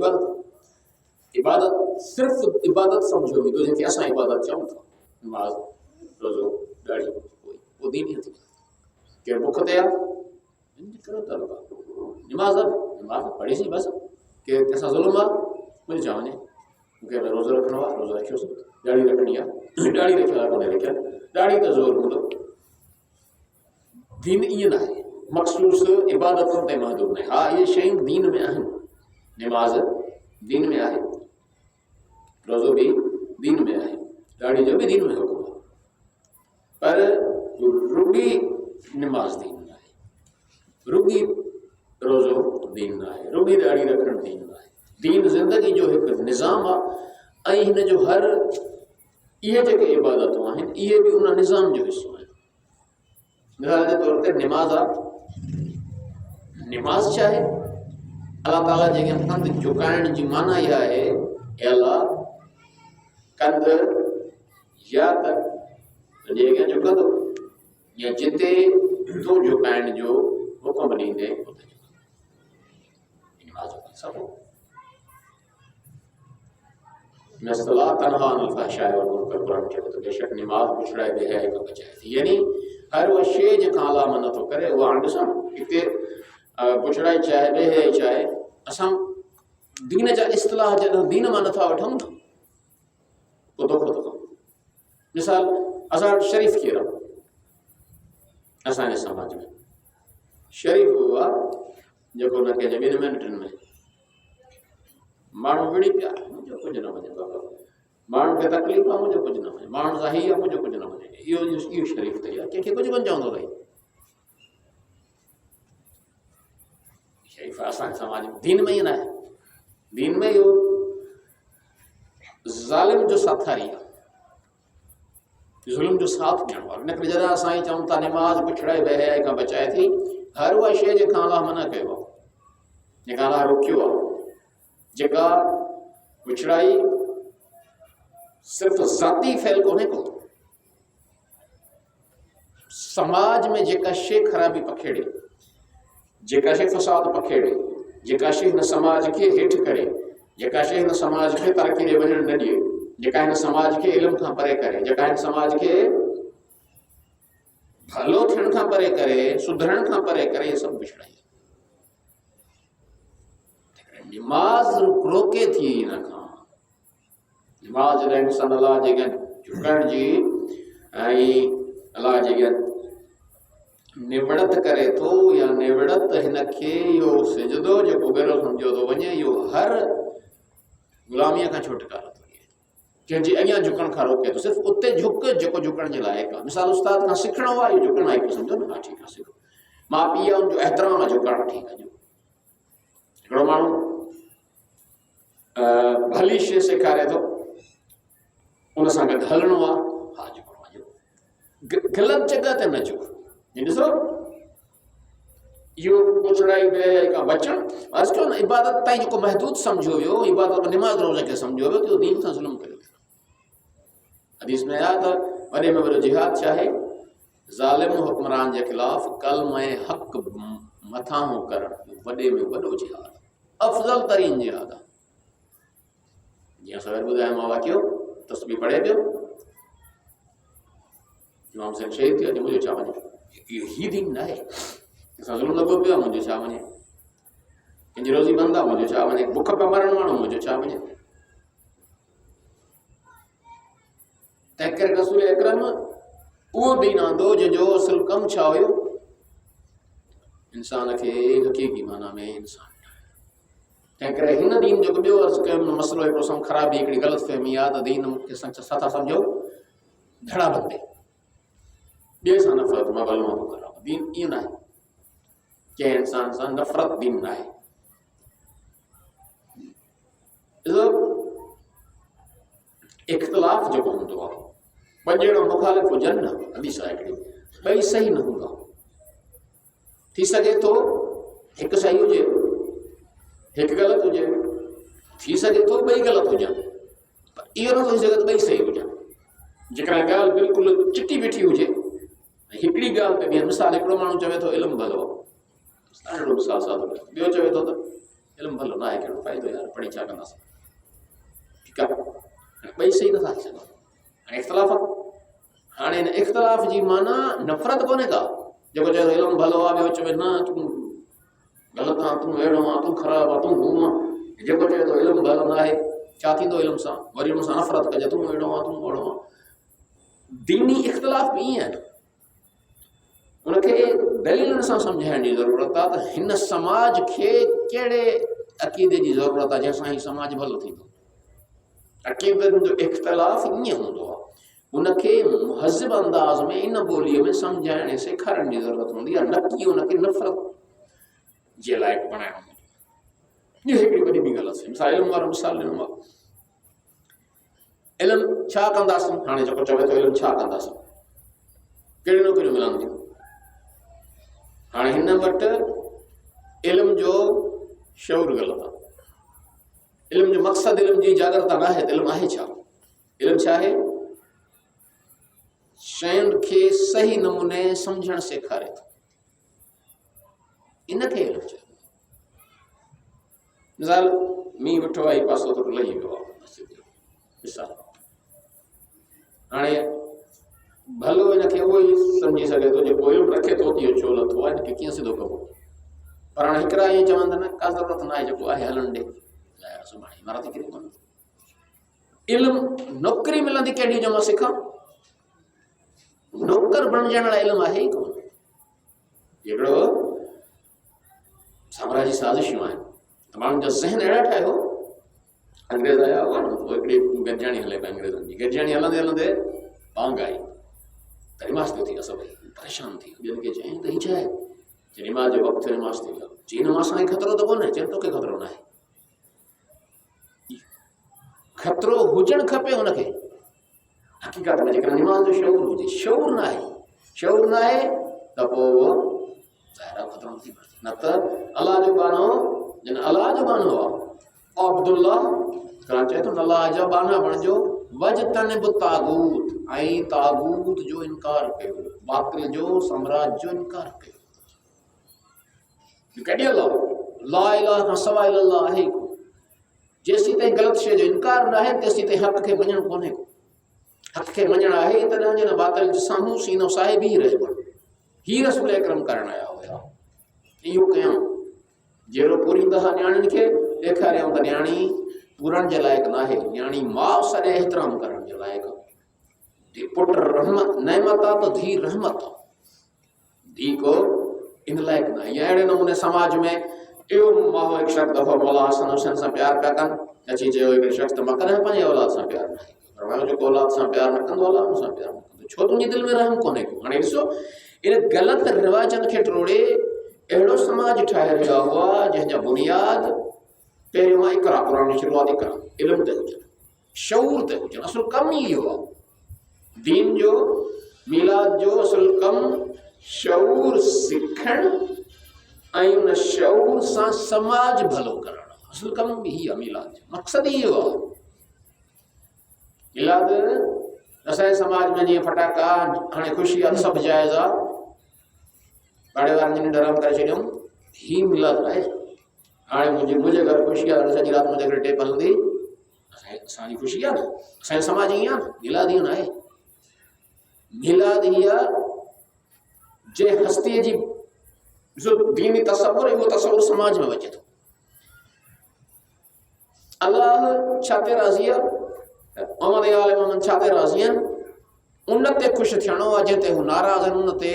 बंदि इबादत सिर्फ़ इबादत सम्झो तो जेके असां इबादत चऊं था नमाज़ रोज़ो ॾाढ़ी वो दीन ही थी के भुख ते नमाज़ पढ़ी सी बस के कैसा जुल्म आहे मुझे चवणे मूंखे रोज़ो रखिणो आहे रोज़ो रखियोसि ॾाढ़ी रखणी आहे ॾाढ़ी रखियल कोन्हे रखियल ॾाढ़ी त ज़ोर हूंदो दीन ईअं न आहे मखसूस इबादतुनि ते महदूद न आहे हा इहे शयूं दीन में आहिनि नमाज़ दीन में आहे रोज़ो भी दीन में आहे ॾाढ़ी जो भी दीन में हुकुम आहे पर रुगी नमाज़ दीन न आहे रुगी रोज़ो दीन न आहे रुगी ॾाढ़ी रखणु दीन न आहे दीन ज़िंदगी जो हिकु निज़ाम आहे ऐं हिन जो हर इहे जेके इबादतूं आहिनि इहे बि उन निज़ाम जो हिसो आहिनि मिसाल जे तौर ते नमाज़ आहे नमाज़ छा आहे अल्लाह ताला जेके हंधि झुकाइण जी माना इहा आहे हे अल्लाह कंध या त जेके झुकंदो या जिते तूं झुकाइण जो हुकुम ॾींदे उते नमाज़ सभु मसला तनहा अनिल फहशाए वल मुनकर कुरान चवे थो बेशक नमाज़ बुछड़ाए बेहयाई खां बचाए थी यानी हर उहा शइ जंहिंखां अलाह मन थो करे उहा हाणे ॾिसो हिते बुछड़ाई चाहे बेहयाई चाहे असां दीन जा इस्तिलाह जॾहिं दीन मां नथा वठूं न पोइ धोखो थो कयूं मिसाल असां वटि शरीफ़ केरु आहे असांजे समाज में शरीफ़ उहो आहे जेको न कंहिंजे ॿिनि मिंटनि में माण्हू विड़ी पिया मुंहिंजो कुझु न वञे बाबा माण्हू खे तकलीफ़ आहे मुंहिंजो कुझु न वञे माण्हू सां हीअ आहे मुंहिंजो कुझु न वञे इहो शरीफ़ अथई कंहिंखे कुझु कोन चवंदो अथई शरीफ़ असांजे समाज में दीन में ई न आहे दीन में इहो ज़ालिम जो साथारी आहे ज़ुल्म जो साथ ॾियणो आहे इन करे जॾहिं असां ई चऊं था नमाज़ बुछड़ाए बेहयाई खां बचाए थी हर उहा शइ जंहिंखां अलाह मना कयो आहे जंहिंखां अलाह रोकियो आहे जेका बुछड़ाई सिर्फ़ ज़ाती फैल कोन्हे को समाज में जेका शइ ख़राबी पखेड़े जेका शइ फसाद पखेड़े जेका शइ हिन समाज खे हेठि करे जेका शइ हिन समाज खे तरक़ी ॾे वञणु न ॾिए जेका हिन समाज खे इल्म खां परे करे जेका हिन समाज खे भलो थियण खां परे करे सुधरण खां परे करे इहे सभु बुछड़ाई नमाज़ रोके थी हिन खां नमाज़ जॾहिं इंसान अलाह जेके झुकण जी ऐं अलाह जेके निवड़त करे थो या निवड़त हिन खे इहो सिजदो जेको ॿेरो सम्झो थो वञे इहो हर ग़ुलामीअ खां छुटकारो थो ॾिए कंहिंजी अॻियां झुकण खां रोके थो सिर्फ़ु उते झुक जेको झुकण जे लाइक़ु आहे मिसाल उस्ताद खां सिखणो आहे इहो झुकण आहे हिकु सम्झो न हा ठीकु आहे सिखो माउ पीउ आहे उनजो एतिराम आहे झुकण ठीकु आहे हिकिड़ो माण्हू भली शइ सेखारे थो उन सां गॾु हलणो आहे हा झुकणो आहे ग़लति जॻह ते न झुक ॾिसो इहो बुछड़ाई बेहयाई खां बचणु बसि चओ न इबादत ताईं जेको महदूद सम्झो वियो इबादत नमाज़ रोज़ खे सम्झो वियो त इहो दीन सां ज़ुल्म कयो हदीस में आहे त वॾे में वॾो जिहाद छा आहे ज़ालिम हुक्मरान जे ख़िलाफ़ कलम हक़ मथां करणु वॾे में वॾो जिहाद अफ़ज़ल तरीन जिहाद आहे जीअं सवेर ॿुधायोमांव वाक़ियो तस्बीह पढ़े पियो इमाम हुसैन शहीद थियो अॼु मुंहिंजो छा वञे इहो ई दीन न आहे असां ज़ुल्म लॻो पियो आहे मुंहिंजो छा वञे कंहिंजी रोज़ी बंदि आहे मुंहिंजो छा वञे बुख पिया मरण माण्हू मुंहिंजो छा वञे तंहिं करे रसूल अकरम उहो दीन आंदो जंहिंजो असुल कमु छा हुयो इंसान खे हक़ीक़ी माना में इंसान तंहिं करे हिन दीन जो ॿियो अर्ज़ु कयो मसइलो हिकिड़ो सम ख़राबी हिकिड़ी ग़लतफ़हमी आहे त दीन खे छा सम्झो धड़ा बंदे ॿिए सां नफ़रत मां भलो थो करां दीन ईअं न आहे कंहिं इंसान सां नफ़रत दीन न आहे ॾिसो इख़्तिलाफ़ जेको हूंदो आहे ॿ ॼणा मुखालिफ़ हुजनि न हदीस आहे हिकिड़ी ॿई सही न हूंदा थी सघे थो हिकु सही हुजे हिकु ग़लति हुजे थी सघे थो ॿई ग़लति हुजनि पर इहो न थी सघे त ॿई सही हुजनि जेकॾहिं ॻाल्हि बिल्कुलु चिटी बीठी हुजे हिकिड़ी ॻाल्हि ते ॿियनि मिसाल हिकिड़ो माण्हू चवे थो इल्मु भलो आहे मिसाल सां ॿियो चवे थो त इल्मु भलो न आहे कहिड़ो फ़ाइदो यार, पढ़ी छा कंदासीं। ठीकु आहे, ॿई सही नथा थी सघनि। हाणे इख़्तिलाफ़, हाणे हिन इख़्तिलाफ़ जी माना नफ़रत कोन्हे का। जेको चए थो इल्मु भलो आहे, ॿियो चवे न तूं ग़लति आहे, तूं अहिड़ो आहे, तूं ख़राबु आहे, तूं हूं आहे। जेको चए थो इल्मु भलो न आहे, छा थींदो इल्म सां? वरी हुन सां नफ़रत कजे, तूं अहिड़ो आहे, तूं ओड़ो आहे। दीनी इख़्तिलाफ़ बि ईअं आहिनि, उनखे दलीलनि सां सम्झाइण जी ज़रूरत आहे त हिन समाज खे कहिड़े अक़ीदे जी ज़रूरत आहे जंहिंसां ही समाज भलो थींदो। अक़ीदनि जो इख़्तिलाफ़ ईअं हूंदो आहे, उनखे मुहज़िब अंदाज़ में इन ॿोलीअ में सम्झाइण ऐं सेखारण जी ज़रूरत हूंदी आहे, न की उनखे नफ़रत जे लाइक़ु बणाइणो हूंदो। इहा हिकिड़ी वॾी ॿी ॻाल्हि आहे। मिसाल इल्मु वारो मिसाल ॾिनो आहे, इल्मु छा कंदासीं? हाणे जेको चवे थो इल्मु छा कंदासीं, कहिड़ियूं नौकरियूं मिलंदियूं? हाणे हिन वटि इल्म जो शऊर ग़लति आहे। इल्म जो मक़सदु इल्म जी जागरता न आहे त इल्मु आहे छा? इल्मु छा आहे? शयुनि खे सही नमूने सम्झणु सेखारे थो, इनखे इल्मु चइबो। मिसाल मींहुं वेठो आहे, पासो थोरो लही वियो आहे, मिसाल हाणे भलो हिनखे उहो ई सम्झी सघे थो जेको इल्मु रखे थो इहो छो लथो आहे, हिनखे कीअं सिधो कबो। पर हाणे हिकिड़ा ईअं चवंदा न का ज़रूरत न आहे, जेको आहे हलण ॾे, सुभाणे इमारत किरी कोन। इल्मु नौकरी मिलंदी केॾी जो मां सिखां? नौकर बणजण लाइ इल्मु आहे ई कोन। हिकिड़ो साम्राजी साज़िशूं आहिनि त माण्हुनि जा ज़हन अहिड़ा ठाहियो। अंग्रेज़ आया हुआ न, पोइ हिकिड़ी गॾिजाणी हले पई अंग्रेज़नि जी। गॾिजाणी हलंदे हलंदे पांग आई, त निमाज़ थी विया, सभई परेशान थी। ॿियनि खे चयईं त हीअ छा आहे? चई निमाज़ जो वक़्तु निमाज़ थी वियो। चई निमाज़ सां ख़तरो त कोन्हे? चई तोखे ख़तरो न आहे। ख़तरो हुजणु खपे हुनखे हक़ीक़त में, जेकॾहिं निमाज़ जो शऊर हुजे। शऊर न आहे, शऊर न आहे त पोइ ज़ाहिर आहे ख़तरो नथी पए। न त अलाह जो गानो, जिन अलाह जो गानो आहे अब्दुल्ला क़ुरान चए थो न अलाह जा बाना बणिजो, वजतनिब तागूत, ऐं तागूत जो इनकार कयो, बातिल जो साम्राज्य जो इनकार कयो। कॾहिं अलाह ला इलाहा खां सवाइ अलाह आहे को। जेसीं ताईं ग़लति शइ जो इनकार न आहे तेसीं ताईं हक़ खे मञणु कोन्हे को। हक़ खे मञणु आहे तॾहिं जन बातिल जे साम्हूं सीनो साहिब ई रहिबो। हीअ रसूल अकरम करण आया हुया। इहो कयूं जहिड़ो पूरींदा हुआ न्याणियुनि खे, ॾेखारियऊं त न्याणी पूरण जे लाइक़ु न आहे, न्याणी माउ सॾे एतिराम करण जे लाइक़ु। पुट रहमत नेमत आहे त धी रहमत आहे, धी को इन लाइक़ु न आहे। या अहिड़े नमूने समाज में इहो माहौल हिकु शख़्स दफ़ो मौला हसन हुसैन सां प्यारु पिया कनि, अची चयो हिकिड़े शख़्स त मां कॾहिं पंहिंजे औलाद सां प्यारु न कयो। पर जेको औलाद सां प्यारु न कंदो औलाद सां प्यारु न कंदो, छो तुंहिंजी दिलि में रहम कोन्हे को। हाणे ॾिसो इन ग़लति रिवाजनि खे टोड़े अहिड़ो समाज ठाहे रहिया हुआ जंहिंजा बुनियाद पहिरियों मां इक़रा, क़ुरान जी शुरूआत इक़रा, इल्म ते हुजनि, शऊर ते हुजनि। असुल कमु ई इहो आहे, दीन जो मीलाद जो असुल कमु शऊर सिखणु ऐं उन शऊर सां समाज भलो करणु। असुल कमु बि इहो आहे, मीलाद जो मक़सदु ई इहो आहे। मीलाद असांजे समाज में जीअं फटाका, हाणे ख़ुशी आहे सभु जाइज़ आहे, पाड़े वारनि जी निंड हराम करे छॾियऊं, हीअ मीलाद आहे। हाणे मुंहिंजे घर ख़ुशी आहे, सॼी राति मुंहिंजे घर टेप हलंदी, असांजी ख़ुशी आहे न, असांजे समाज ईअं आहे। मीलाद ईअं न आहे। मीलाद इहा जे हस्तीअ जी जो दीनी तसव्वुर, उहो तसव्वुर समाज में अचे थो। अलाह छा ते राज़ी आहे, मोहम्मद आल मोहम्मद छा ते राज़ी आहिनि, उन ते ख़ुशि थियणो आहे। जंहिं ते हू नाराज़ आहिनि उन ते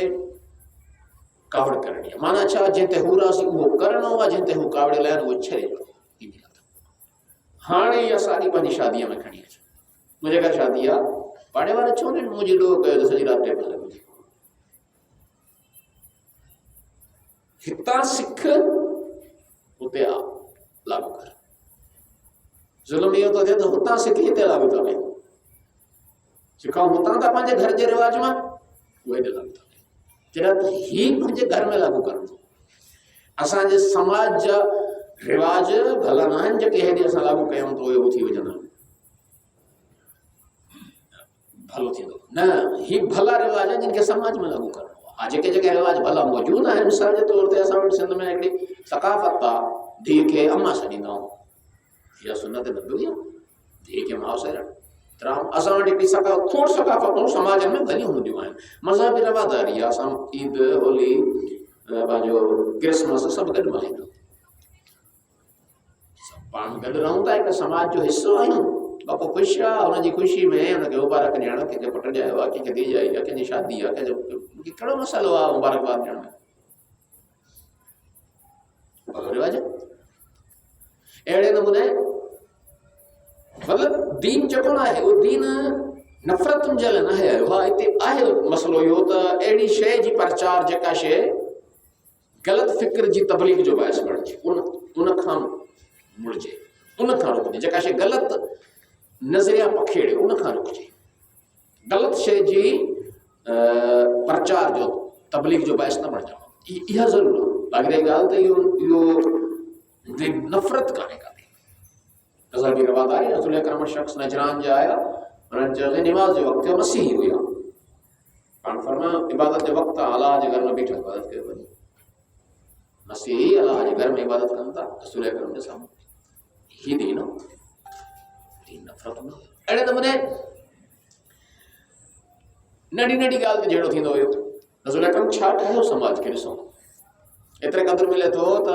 कावड़ करणी आहे। माना छा, जंहिं ते हू राज़ी उहो करणो आहे, जंहिं ते हू कावड़ियल आहिनि उहो छॾे ॾियणो। हाणे इहा साड़ी पंहिंजी शादीअ में खणी अचो। मुंहिंजे घर शादी आहे, पाड़े वारे छो न मुंहिंजी ॾोह कयो त सॼी राति टेप हले मुंहिंजी। हितां सिख, हुते आ लागू कर। ज़ुल्म इहो थो थिए त हुतां सिख हिते लागू था कयूं, सिखूं हुतां था पंहिंजे घर जे रिवाज मां, उहे हेॾे लागू था कयूं। जॾहिं त हीअ पंहिंजे घर में लागू करणो। असांजे समाज जा रिवाज भला न आहिनि जेके हेॾे असां लागू कयूं त उहे उथी वञनि भलो थींदो। न, हीअ भला रिवाज आहिनि जिन खे समाज में लागू करणो आहे। जेके जेके रिवाज भला मौजूदु आहिनि, मिसाल जे तौर ते असां वटि सिंध में हिकिड़ी सकाफ़त आहे, धीउ खे अम्मा सॾींदाऊं, इहा सुनत नबवी आहे, धीउ खे माउ सॾणु। तराम असां वटि हिकिड़ी खोड़ सकाफ़तूं समाज में घणियूं हूंदियूं आहिनि, मज़हबी रवादारी आहे, असां ईद होली पंहिंजो क्रिसमस सभु गॾु मल्हाईंदा, सभु पाण गॾु रहूं था, हिकु समाज जो हिसो आहियूं। बापू ख़ुशि आहे, हुनजी ख़ुशी में हुनखे मुबारक ॾियणु, कंहिंखे पुटु ॼायो आहे, कंहिंखे धीउ ॼाई आहे, कंहिंजी शादी आहे, कंहिंजो कहिड़ो मसाइलो आहे मुबारकबाद ॾियण में, रिवाज। अहिड़े नमूने मतिलबु दीन जेको न आहे उहो दीन नफ़रतुनि जे लाइ न आहे। हा, हिते आहे मसइलो इहो त अहिड़ी शइ जी प्रचार जेका शइ ग़लति फ़िक्र जी तबलीग जो बाहिस बणिजे, उन खां मुड़िजे, उन खां रुकजे, जेका शइ ग़लति नज़रिया पखेड़े उन खां रुकजे, ग़लति शइ जी प्रचार जो तबलीग जो बाहिस न बणिजे, इहा ज़रूरु आहे। बाक़ी ॻाल्हि त इहो नफ़रत कान्हे काथे। मज़हबी रवादारी, रसूल अकरम शख़्स नजरान जा आया, उन्हनि चयो निमाज़ जो वक़्तु मसीही हुया, पाण फरमायो इबादत जो वक़्तु आहे, अलाह जे घर में बीठो इबादत कयो वञे, मसीही अलाह जे घर में इबादत कनि था रसूल अकरम जे साम्हूं, ही दीन नफ़रत न। अहिड़े नमूने नंढी नंढी ॻाल्हि ते जहिड़ो थींदो हुयो, रसूल अकरम छा ठाहियो समाज खे, ॾिसो एतिरे क़दुरु मिले थो त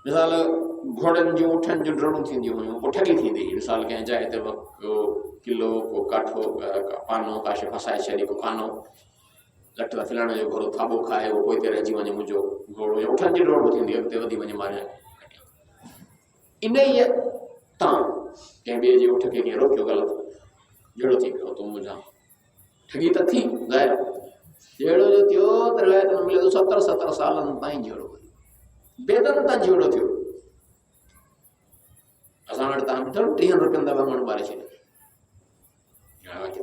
मिसाल घोड़नि जूं ऊठनि जूं ड्रोणूं थींदियूं हुयूं, पोइ ठगी थींदी हुई, मिसाल कंहिं जाइ ते को किलो को काठो पानो काशे फसाए छॾी, को कानो लट त फिलण जो घोड़ो थाॿो खाए, उहो पोइ हिते रहिजी वञे मुंहिंजो घोड़ो, या ऊठनि जी ड्रोण थींदी, अॻिते वधी वञे मारे। इन ई तां कंहिं ॿिए जे ऊठ खे कीअं रोकियो, ग़लति जहिड़ो थी पियो तूं मुंहिंजा, ठगी त थी ज़ाहिर, जहिड़ो जो थियो त रिवायत में मिले थो 70 सालनि ताईं जहिड़ो बेदनि तां जहिड़ो थियो। असां वटि तव्हां ॾिठो 30 रुपयनि दफ़ा माण्हू मारे छॾियो,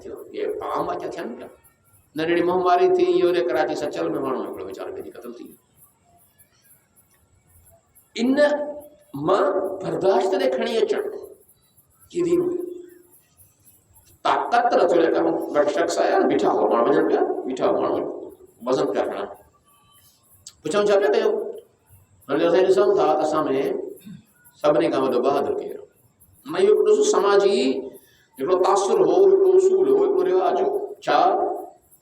थियो इहे पाम वाचा थियनि पिया, नंढड़ी मोहमारी थी, इहो कराची सचल में माण्हू हिकिड़ो वीचारो पंहिंजी क़तल थी। इन मां बर्दाश्त ते खणी अचणु कीदी ताक़त रसूल अकरम शख़्स आया, बीठा हो माण्हू वञनि पिया, बीठा हो माण्हू वज़न पिया खणनि, पुछऊं छा पिया कयो, हाणे असां ॾिसूं था त असां में सभिनी खां वॾो बहादुर केरु, मां इहो ॾिसो समाजी हिकिड़ो तासुर हो, हिकिड़ो उसूल हो, हिकिड़ो रिवाज हो, छा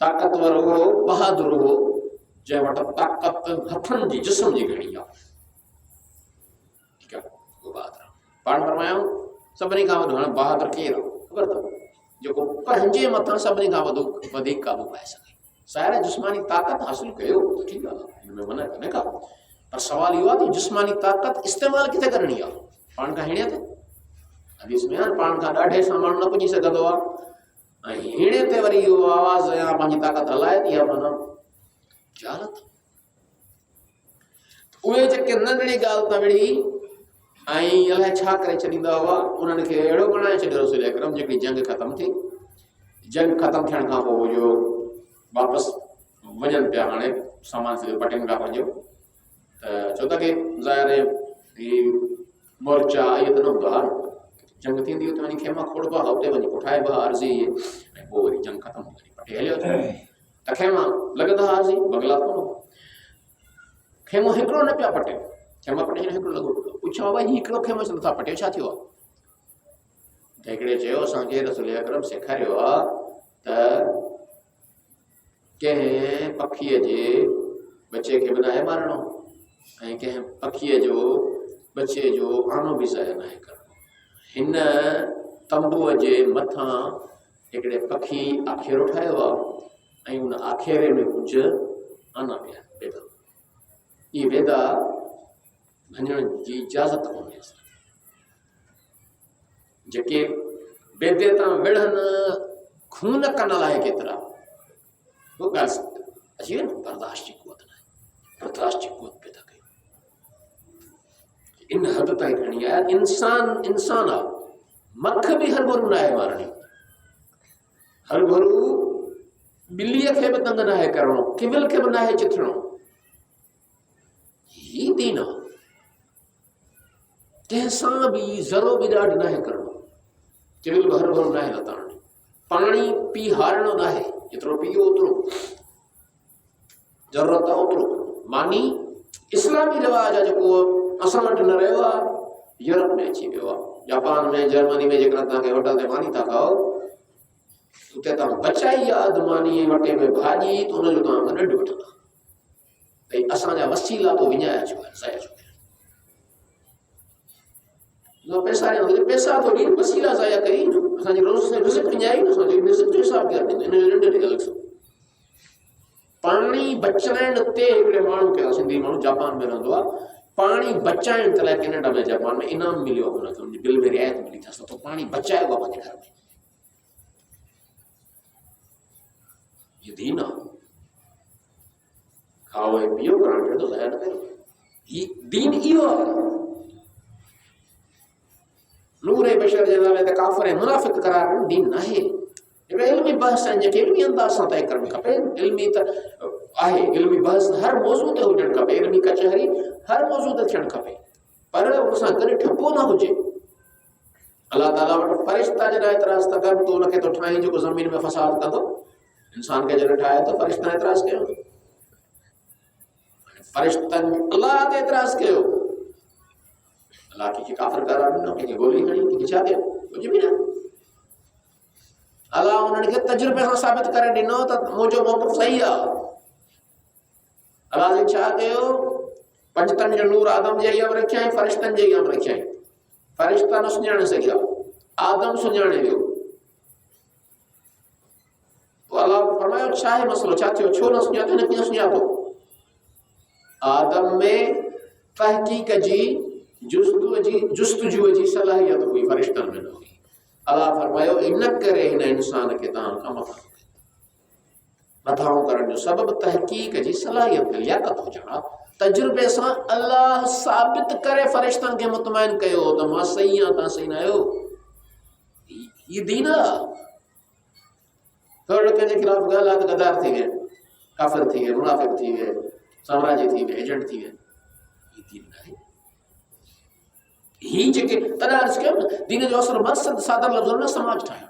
ताक़तवर हो, बहादुर हो, जंहिं वटि ताक़त हथनि जी जिस्म जी घणी आहे, ठीकु आहे, उहो बहादुर। पाण फरमायूं सभिनी खां वॾो हाणे बहादुर केरु आहे ख़बर अथव, जेको पंहिंजे मथां सभिनी खां वधीक काबू पाए सघे, ज़ाहिर जिस्मानी ताक़त हासिल कयो त ठीकु आहे, हिन में मना कोन्हे का, पर सवाल इहो आहे त जिस्मानी ताक़त इस्तेमालु किथे करणी आहे, पाण खां हिणे ते हदीस में आहे, पाण खां ॾाढे सां माण्हू न पुॼी सघंदो आहे, ऐं हिणे ते वरी इहो आवाज़ या पंहिंजी ताक़त हलाए थी, या माना जालत। उहे जेके नंढड़ी ॻाल्हि तां विड़ी ऐं अलाए छा करे छॾींदा हुआ, उन्हनि खे अहिड़ो बणाए छॾियो रसूल अकरम, जेकॾहिं जंग ख़तमु थी, जंग ख़तमु थियण खां पोइ जो वापसि वञनि पिया, हाणे सामान सॼो पटियुनि खां पंहिंजो, त छो त की ज़ाहिर ही मोर्चा इहे त न हूंदो आहे, जंग थींदी हुते वञी खेमा खोड़बा, हुते वञी पुठाइबा अर्ज़ी, ऐं पोइ वरी जंग ख़तमु थी पटे हलियो त खेमा लॻंदा अर्ज़ी, बंगला कोन, खेमो हिकिड़ो न पिया पटे, खेमा पटे हिकिड़ो लॻो, पुछो भाई हिकिड़ो खेमो नथा पटे, छा थियो आहे, त हिकिड़े चयो असांखे रसूल अकरम सेखारियो आहे त कंहिं पखीअ जे बचे खे बि नाहे मारणो, ऐं कंहिं पखीअ जो बचे जो आनो बि ज़ाया नाहे करणो। हिन तंबूअ जे मथां हिकिड़े पखी आखेरो ठाहियो आहे, ऐं उन आखेरे में कुझु आना पिया बेदा, इहे बेदा भञण जी इजाज़त कोन्हे, जेके बेदे तां विढ़नि खून कन लाइ केतिरा, वो ॻाल्हि अची वई न, बर्दाश्त जी क़ुवत न आहे, बर्दाश्त जी क़ुवत पैदा कई, इन हद ताईं खणी आया। इंसान आहे, मख बि हरू न आहे मारणी, हरू ॿिलीअ खे बि तंग न आहे करणो, किविल खे बि न आहे चिथणो, ही दीन आहे, कंहिंसां बि ज़रो बि ॾाढ न आहे करणो, किविल बि हरू न आहे लताड़णी, पाणी पी हारणो न आहे, जेतिरो पीओ ओतिरो, ज़रूरत आहे ओतिरो, मानी इस्लामी रिवाज आहे जेको असां वटि न रहियो आहे, यूरोप में अची वियो आहे। जापान में, जर्मनी में जेकॾहिं तव्हांखे होटल ते मानी था खाओ, उते तव्हां बचाई आहे अधु मानी ऐं वटे में भाॼी, त उनजो तव्हां ॾंढ वठंदा। भई असांजा वसीला तो विञाया छो आहिनि, ज़ाया छो आहिनि। पैसा ॾियणो, पैसा तो ॾियनि, वसीला ज़ाया कई न, असांजी रोज़ से रिज़्क़ विञाई न, असांजे रिज़्क़ जो हिसाब केरु ॾींदो? इन जो ॾंढ अलॻि सां पाणी बचाइण ते हिकिड़े माण्हू खे, सिंधी माण्हू जापान में रहंदो आहे, पाणी बचाइण जे लाइ कैनेडा में, जापान में इनाम मिलियो हुनखे, हुनजी बिल में रियायत मिली अथसि, तो पाणी बचाइबो आहे पंहिंजे घर में। ये दीन आहे, खाओ ऐं पियो, करणु चाहियो त ज़ाया न कयो। ही दीन इहो आहे। नूर ऐं बशर जे नाले ते काफ़िर ऐं मुनाफ़िक़ करार ॾियणु दीन नाहे। इल्मी बहस आहिनि जेके इल्मी अंदाज़ सां तय करणु खपे। इल्मी त आहे, इल्मी बहस हर मौज़ू ते हुजणु खपे, इल्मी कचहरी हर मौज़ू ते थियणु खपे, पर उनसां गॾु ठपो न हुजे। अलाह ताला वटि फ़रिश्ता जॾहिं एतिराज़ था कनि, त उनखे तो ठाहीं जेको ज़मीन में फ़साद कंदो। इंसान खे जॾहिं ठाहे त फ़रिश्ता एतिराज़ कयो, फ़रिश्तनि अलाह ते एतिराज़ कयो, अलाह कंहिंखे काफ़िर करार ॾिनो, कंहिंखे गोली खणी, कंहिंखे छा कयो, कुझु बि न। अलाह उन्हनि खे तजुर्बे सां साबित करे ॾिनो त मुंहिंजो मौक़िफ़ सही आहे। अलाह ने छा कयो, पंजतनि जो नूर आदम जे अॻियां रखियईं, फ़रिश्तनि जे अॻियां रखियईं। फ़रिश्ता न सुञाणे सघिया, आदम सुञाणे वियो। पोइ अलाह फरमायो छा आहे मसइलो, छा थियो, छो न सुञातो, हिन कीअं सुञातो? आदम में तहक़ीक़ जी जुस्तजूअ जी सलाहियत हुई, फ़रिश्तनि में न हुई। अलाह फरमायो इन करे हिन इंसान खे तव्हां कम नथाऊं करण जो सबब तहक़ीक़ जी सलाहियत, लियाकत हुजण आहे। तजुर्बे सां अलाह साबित करे फ़रिश्तनि खे मुतमइन कयो त मां सही आहियां, तव्हां सही न आहियो। ये दीन आहे। थोरो कंहिंजे ख़िलाफ़ ॻाल्हि आहे त गदार थी विया, काफ़िर थी विया, मुनाफ़िक़ थी विया, साम्राज्य थी विया, एजेंट थी विया। ये दीन आहे। ही जेके तॾहिं अर्ज़ु कयो न, दीन जो असुलु मक़सदु सादर लफ़्ज़ न समाज ठाहिणु।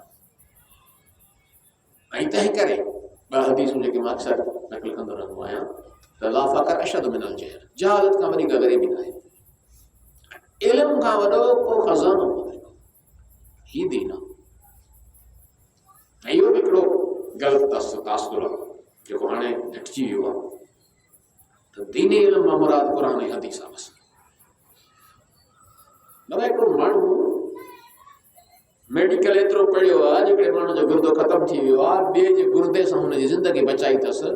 ऐं तंहिं करे ॿ हदीसूं जेके मां अक्सर नक़ल कंदो रहंदो आहियां त ला फ़क़्र अशद मिनल जहल, जहालत खां वॾी का ग़रीबी न आहे, इल्म खां वॾो को ख़ज़ानो कोन्हे। ही दीन आहे। ऐं इहो बि हिकिड़ो ग़लति तासुर आहे जेको हाणे घटिजी वियो आहे त दीनी इल्म मां मुराद क़ुरान ऐं हदीस आहे बसि। मगर हिकिड़ो माण्हू मेडिकल एतिरो पढ़ियो आहे, जेकॾहिं माण्हू जो गुर्दो ख़तमु थी वियो आहे, ॿिए जे गुर्दे सां हुनजी ज़िंदगी बचाई अथसि।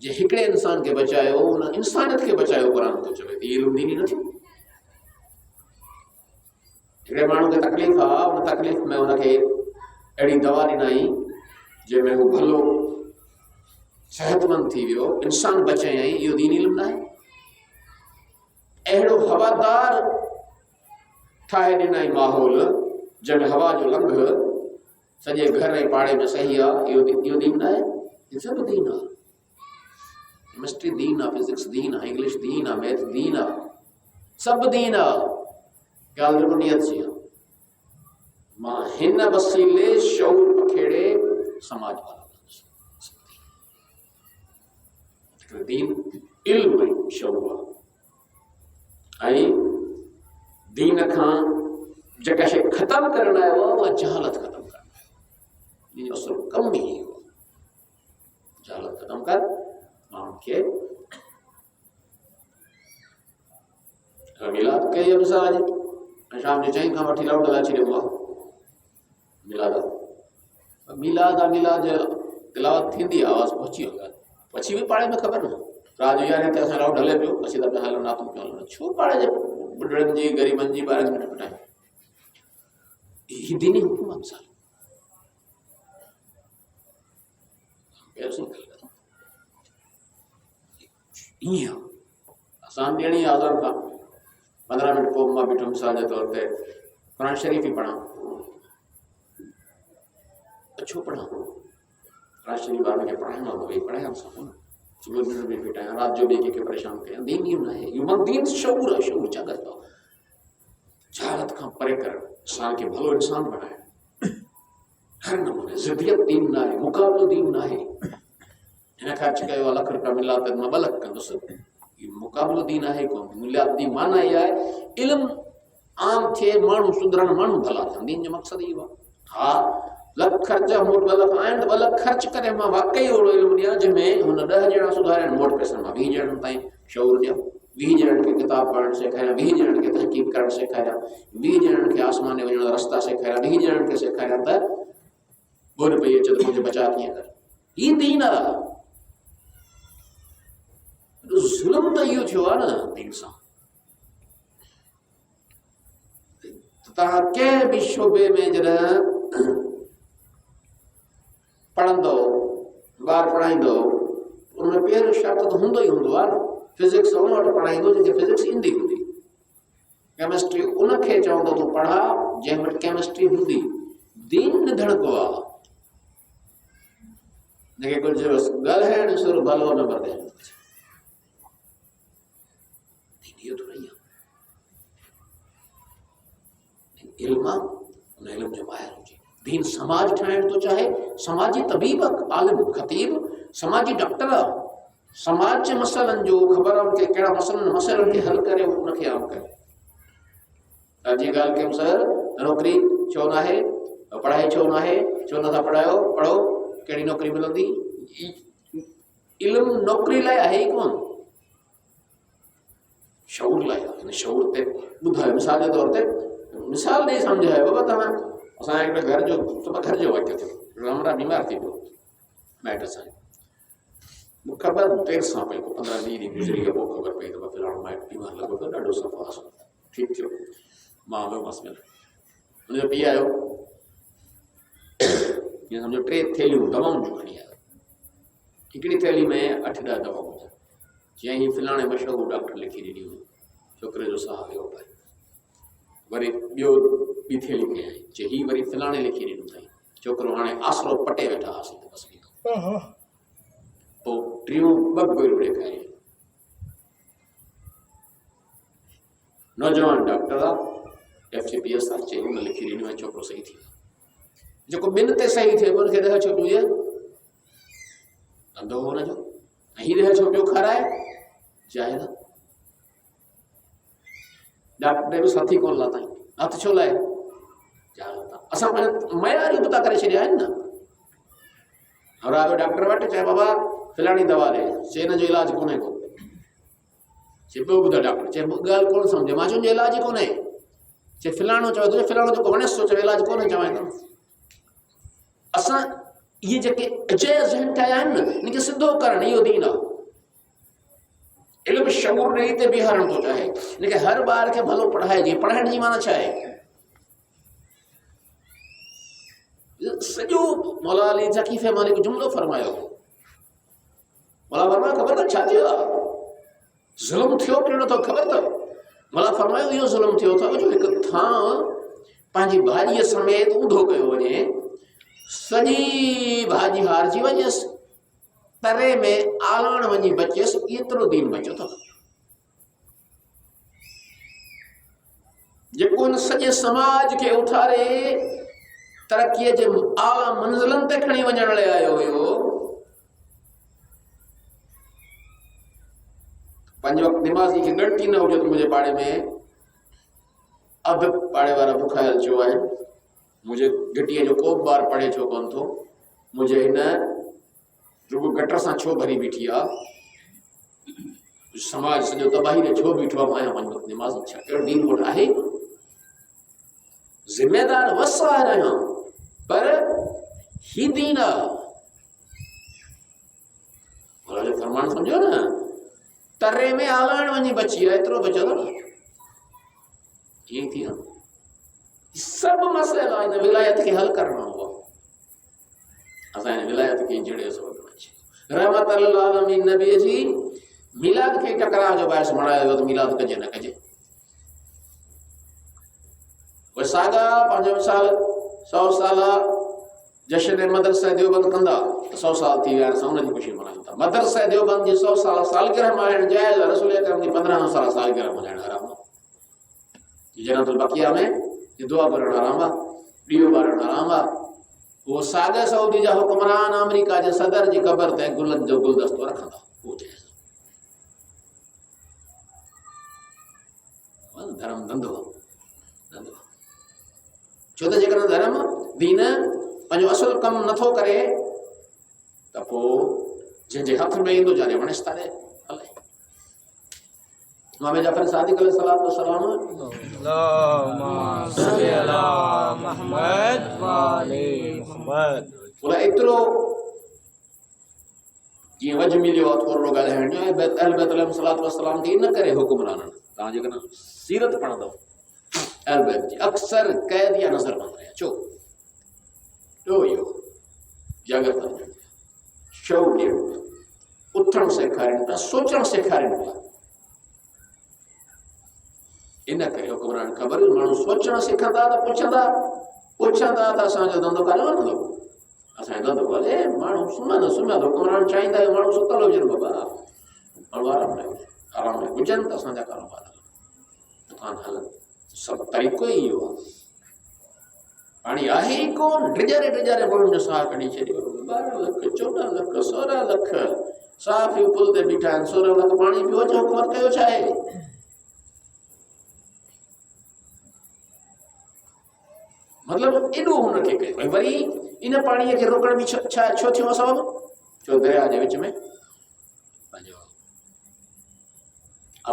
जे हिकिड़े इंसान खे बचायो, उन इंसानियत खे बचायो, क़ुरान थो चवे त इल्मु दीनी न थियो। हिकिड़े माण्हू खे तकलीफ़ आहे, उन तकलीफ़ में हुनखे अहिड़ी दवा ॾिनई जंहिंमें हू भलो सेहतमंद थी वियो, इंसान बचायई, इहो दीनी इल्मु न आहे। अहिड़ो हवादार ठाहे ॾिनई माहौल जंहिंमें हवा जो लंघ सॼे घर ऐं पाड़े में सही आहे, इहो दीन न आहे। इहो सभु दीन आहे। केमिस्ट्री दीन आहे, फिजिक्स दीन आहे, इंग्लिश दीन आहे, मैथ दीन आहे, सभु दीन आहे। ॻाल्हि जेको नियत जी आहे, मां हिन वसीले शऊर पखेड़े समाज वारो दीन इल्म ऐं शऊर आहे। ऐं दीन खां जेका शइ ख़तमु करणु आयो आहे, उहा जहालत ख़तमु करणु आहे। इहो असुलु कमु ई इहो आहे, जहालत ख़तमु कर, माण्हुनि खे मिलाद कई मिसाल जी, ऐं शाम जो 4 खां वठी लाउड अची ॾिबो आहे मिलाद आहे। मिलाद तिलावत थींदी आहे, आवाज़ पहुची वियो, पछी बि पाड़े में ख़बर न, रात जो 11 ते असां लाउड हले पियो, असीं त हलूं नातूं पियो हलूं, छो पाड़े जे बुढड़नि जी ग़रीबनि जी ॿारनि खे टपटायूं? ही दीनी हुकुम आहे। मिसाल ईअं आसान ॾियणी आहे। आज़ान खां 15 मिनट पोइ मां बीठो मिसाल जे तौर ते क़ुरान शरीफ़ ई पढ़ां, छो पढ़ां? क़ुरान शरीफ़ ॿारनि खे पढ़ाइणो आहे, वेही पढ़ायां सभु न, सुबुह जो बि फिटायां, राति जो बि कंहिंखे परेशान कयां। दीन इहो न आहे। इहो दीन शऊर आहे। शऊर छा कंदो? जहालत खां परे करणु, असांखे भलो इंसान बणाइणु, हर नमूने ज़िदियत दीन न आहे, मुक़ाबिलो दीन न आहे। हिन ख़र्च कयो आहे ₹1 लाख मिला त मां 2 लाख कंदुसि, मुक़ाबिलो दीन आहे कोन। बुनियाद दी माना इहा आहे इल्मु आम थिए, माण्हू सुधरण, माण्हू भला थियनि। दीन जो मक़सदु इहो आहे। हा लख ख़र्च मूं वटि 2 लख आहिनि त 2 लख ख़र्च करे मां वाकई अहिड़ो इल्मु ॾियां जंहिंमें हुन 10 ॼणा सुधारिया, मूं वटि पैसनि मां 20 ॼणनि ताईं शौर ॾियां, 20 ॼणनि खे किताब पढ़णु सेखारियां, 20 ॼणनि खे तहक़ीक़ करणु सेखारियां, 20 ॼणनि खे आसमाने वञण जा रस्ता सेखारियां, 20 ॼणनि खे सेखारियां त बुर पई अचे त मुंहिंजो बचाव कीअं करे। हीउ दीन आहे। ज़ुल्म त इहो थियो आहे न दीन सां। तव्हां कंहिं बि शोबे में जॾहिं पढ़ंदो, ॿार पढ़ाईंदो, उनमें पहिरियों शर्त त हूंदो ई हूंदो आहे न। फिज़िक्स उन वटि पढ़ाईंदो जंहिंखे फिज़िक्स ईंदी हूंदी। केमिस्ट्री उनखे चवंदो तूं पढ़ा जंहिं वटि केमिस्ट्री हूंदी। दीन निधड़को आहे। जंहिंखे कुझु ॻाल्हाइण शुरू भलो नंबर ॾियणु। इहो थोरी आहे। इल्मु आहे, उन इल्म जो ॿाहिरि हुजे। दीन समाज ठाहिण थो चाहे, समाजी तबीब, आलिम, ख़तीब, समाजी डॉक्टर, समाज जे मसइलनि जो ख़बर आहे उनखे कहिड़ा मसइलनि खे हल करे उनखे आम करे। जीअं ॻाल्हि कयूं सर नौकिरी छो न आहे, पढ़ाई छो न आहे, छो नथा पढ़ायो, पढ़ो, कहिड़ी नौकिरी मिलंदी। इल्मु नौकिरी लाइ आहे ई कोन, शऊर लाइ आहे। हिन शऊर ते ॿुधायो। मिसाल जे तौर ते मिसाल ॾेई सम्झायो बाबा तव्हां असांजे हिकिड़े घर जो वाक़ियो थियो। हमरा बीमार थी पियो माइट सां, मूंखे ख़बर देरि सां पई, 15 ॾींहं गुज़री विया, पोइ ख़बर पई त फलाणो माइट बीमार लॻो पियो, ॾाढो सफ़ा ठीकु थियो। मां वियोमांसि मिलण। हुनजो पीउ आयो, हीअं सम्झो 3 थैलियूं दवाउनि जूं खणी आयो। हिकिड़ी थैली में 8-10 दवाऊं हुजनि। जीअं ई फलाणे मशहूरु डॉक्टर लिखी ॾिनियूं, छोकिरे जो साहु वियो पियो। वरी ॿी थैली खणी आई, चई हीअ वरी फलाणे लिखी ॾिनो अथई। छोकिरो हाणे आसरो पटे वेठा हुआसीं। पोइ 2 गोरियूं ॾेखारियूं। नौजवान डॉक्टर आहे, FCPS आहे, चई हुन लिखी ॾिनो आहे, छोकिरो सही थी वियो। जेको 2 ते सही थिए हुनखे 10 छो ॾिजे, धंधो हुनजो। ऐं हीअ 10 छो पियो खाराए, चाहे न डॉक्टर बि साथी कोन लाथई, हथ छो लाए, असां मयारियूं पता करे छॾिया आहिनि न। और आयो डॉक्टर वटि, चए बाबा फलाणी दवा ॾे, चए हिन जो इलाज कोन्हे को। चए ॿियो ॿुधाए डॉक्टर, चए ॻाल्हि कोन सम्झे। मां चयो इलाज ई कोन्हे। चए फलाणो चयो तुंहिंजो, फलाणो जेको वणेसि थो चयो इलाज कोन्हे, चवां थो। असां इहे जेके अजय ज़हन ठाहिया आहिनि न, इनखे सिधो करणु इहो दीन आहे। इल्मु शऊर ॾेई ते बीहारणु थो चाहे। इनखे हर ॿार खे भलो पढ़ाइजे। पढ़ाइण जी माना छा आहे? सॼो मौला अली ज़कीफ़े मां हिकु जुमिलो फरमायो। मौला फरमायो ख़बर अथव छा थियो आहे? ज़ुल्म थियो कहिड़ो अथव ख़बर अथव? मौला फरमायो इहो ज़ुल्म थियो अथव जो हिकु थां पंहिंजी भाॼीअ समेत ऊंधो कयो वञे, सॼी भाॼी हारजी वञेसि, तरे में आलाण वञी बचेसि, एतिरो दीन बचियो अथव। जेको हिन सॼे समाज खे उथारे तरक़ीअ जे आला मंज़िलनि ते खणी वञण लाइ आयो हुयो। 5 वक़्त निमाज़ी खे ॻणती न हुजे त मुंहिंजे पाड़े में अधु पाड़े वारा बुखायल छो आहिनि, मुंहिंजे घिटीअ जो को बि ॿार पढ़े छो कोन थो, मुंहिंजे हिन रुगो गटर सां छो भरी बीठी आहे, समाज सॼो तबाही ते छो बीठो आहे। मां 5 वक़्त निमाज़ छा कहिड़ो दीन वटि आहे? ज़िमेदार वस आहे रहिया, पर ही दीन आहे। फरमान सम्झो न, तरे में आलाण वञी बची आहे, एतिरो बचियो अथव। ईअं थी न सभु मसइला हिन विलायत खे हल करणो हुओ। असां हिन विलायत खे जहिड़े सबब अचे रहमत अल आलमीन नबीअ जी मिलाद खे टकराव जो बाहिस बणायो वियो त मिलाद कजे न कजे। उहे साॻा 5 साल 100 साल जश्न मदरसा देवबंद कंदा त 100 साल थी विया असां हुनजी ख़ुशी मल्हायूं था। मदरसा देवबंद जी 100 साल सालगिरह मल्हाइण जाइज़, रसूल अकरम जी 15 साल सालगिरह मल्हाइण हराम आहे। जन्नतुल बक़िया में दुआ करणु हराम आहे, ॾीओ ॿारणु हराम आहे। वो साॻे सऊदी जा हुक्मरान अमेरिका जे सदर जी क़बर ते गुलनि जो गुलदस्तो रखंदा, उहो जाइज़। धर्म धंधो धंधो छो त जेकॾहिं धर्म दीन पंहिंजो असुल कमु नथो करे त पोइ जंहिंजे हथ में ईंदो जाने वणेसि तारे हले। इमाम जाफ़र सादिक़ अलैहिस्सलातु वस्सलाम बोला एतिरो जीअं वज मिलियो आहे थोरो ॻाल्हाइण जो अहल बैत अलैहिस्सलातु वस्सलाम खे इन करे हुकुमराननि तव्हां जेकॾहिं सीरत पढ़ंदव अहल बैत जी अक्सर क़ैद या नज़र बंदि रहिया छो इहो जागृत शौक़ ॾियणु उथणु सेखारिनि था सोचणु सेखारिनि था इन करे हुकुमरान ख़बर माण्हू सोचणु सिखंदा त पुछंदा त असांजो धंधो काॾे वञंदो असांजो धंधो हले माण्हू सुम्हियल हुकुमरान चाहींदा आहियूं माण्हू सुतल हुजनि बाबा माण्हू आराम में हुजनि त असांजा कारोबार दुकान हलनि सभु तरीक़ो ई इहो आहे पाणी आहे ई कोन ड्रिजरे माण्हुनि जो साह कढी छॾियो 12 लख 14 लख 16 लख साफ़ ई पुल ते बीठा आहिनि 16 लख पाणी पियो जो हुकूमत कयो छा आहे मतलब एॾो हुनखे कयो भई वरी इन पाणीअ खे रोकण बि छो थियो आहे सबबु छो दरिया जे विच में पंहिंजो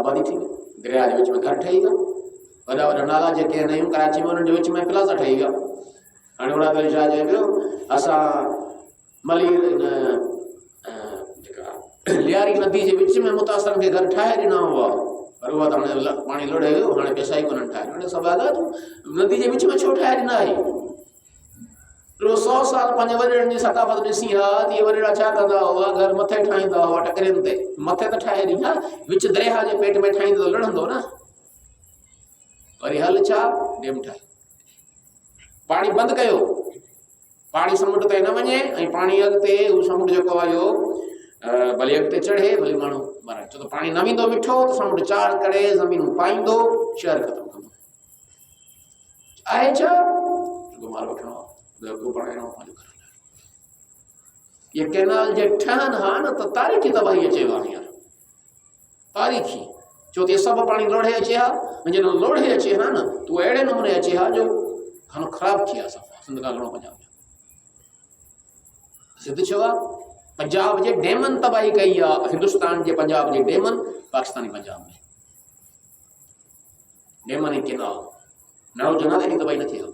आबादी थी वई दरिया जे विच में घर ठही विया वॾा वॾा नाला जेके आहिनि कराची में उन्हनि जे विच में प्लाज़ा ठही विया हाणे मुराद अली शाह चए पियो असां मली जेका लियारी नदी जे विच में मुतासिरनि खे घर ठाहे ॾिना हुआ पर उहा त हाणे पाणी लोड़े वियो हाणे पैसा ई कोन्हनि ठाहे हाणे सभु ॻाल्हि तूं नदी जे विच में छो ठाहे ॾिना आई 100 साल पंहिंजे वॾेरनि जी सकाफ़त ॾिसी आहे त इहे वॾेरा छा कंदा हुआ घर मथे ठाहींदा हुआ टकरियुनि ते मथे त ठाहे ॾींदा विच दरिया जे पेट में ठाहींदो त लड़ंदो न वरी हल छा डेम ठाहे पाणी बंदि कयो पाणी समुंड ते न वञे ऐं पाणी अॻिते हू समुंड जेको आहे इहो भले अॻिते चढ़े भले माण्हू मरे छो त पाणी न वेंदो मिठो त समुंड चाढ़ करे ज़मीनूं पाईंदो शहर ख़तमु कंदो आहे छा माल वठणो आहे ये कैनाल जे ठहन हा न त तारीख़ी तबाही अचे हींअर तारीख़ी छो त सभु पाणी लोढ़े अचे हा जॾहिं लोढ़े अचे हा न त उहो अहिड़े नमूने अचे हा जो खानो ख़राबु थी विया सफ़ा सिंध खां घणो पंजाब सिद्ध छो आहे पंजाब जे डेमनि तबाही कई आहे हिंदुस्तान जे पंजाब जे डेमनि पाकिस्तानी पंजाब में डेमनि ऐं कैनाल न हुजनि हा त एॾी तबाही न थी हा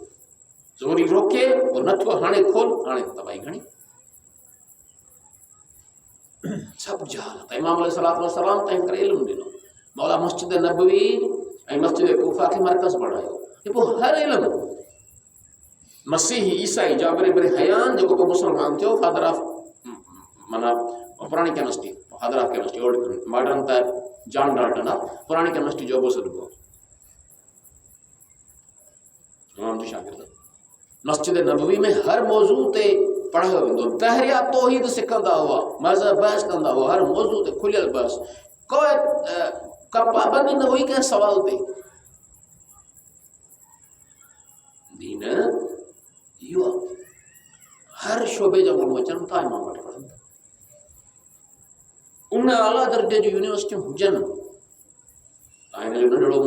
ज़ोरी रोके वो नथो हाणे खोल हाणे तबाही घणी सभु जाल त इमाम अलैहिस्सलातु वस्सलाम तंहिं करे इल्मु ॾिनो मौला मस्जिद नबवी ऐं मस्जिद कूफा खे मरकज़ बणायो पोइ हर इल्मु मसीही ईसाई जाबिर इब्न हयान जेको पोइ मुस्लमान थियो फादर ऑफ माना पुराणी chemistry father of chemistry old modern त जॉन डाल्टन आहे पुराणी केमिस्ट्री जो बि सॾिबो इमाम जो शागिर्द मस्जिद नबवी में हर मौज़ू ते पढ़ायो वेंदो तहरिया तौहीद सिखंदा हुआ मज़हब बहस कंदा हुआ हर मौज़ू ते खुलियल बहस कोई पाबंदी न हुई कंहिं सवाल ते दीन इहो हर शोबे जा माण्हू अचनि था इमाम वटि पढ़नि था उन आला दर्जे जी यूनिवर्सिटियूं हुजनि तव्हां हिन जो नंढड़ो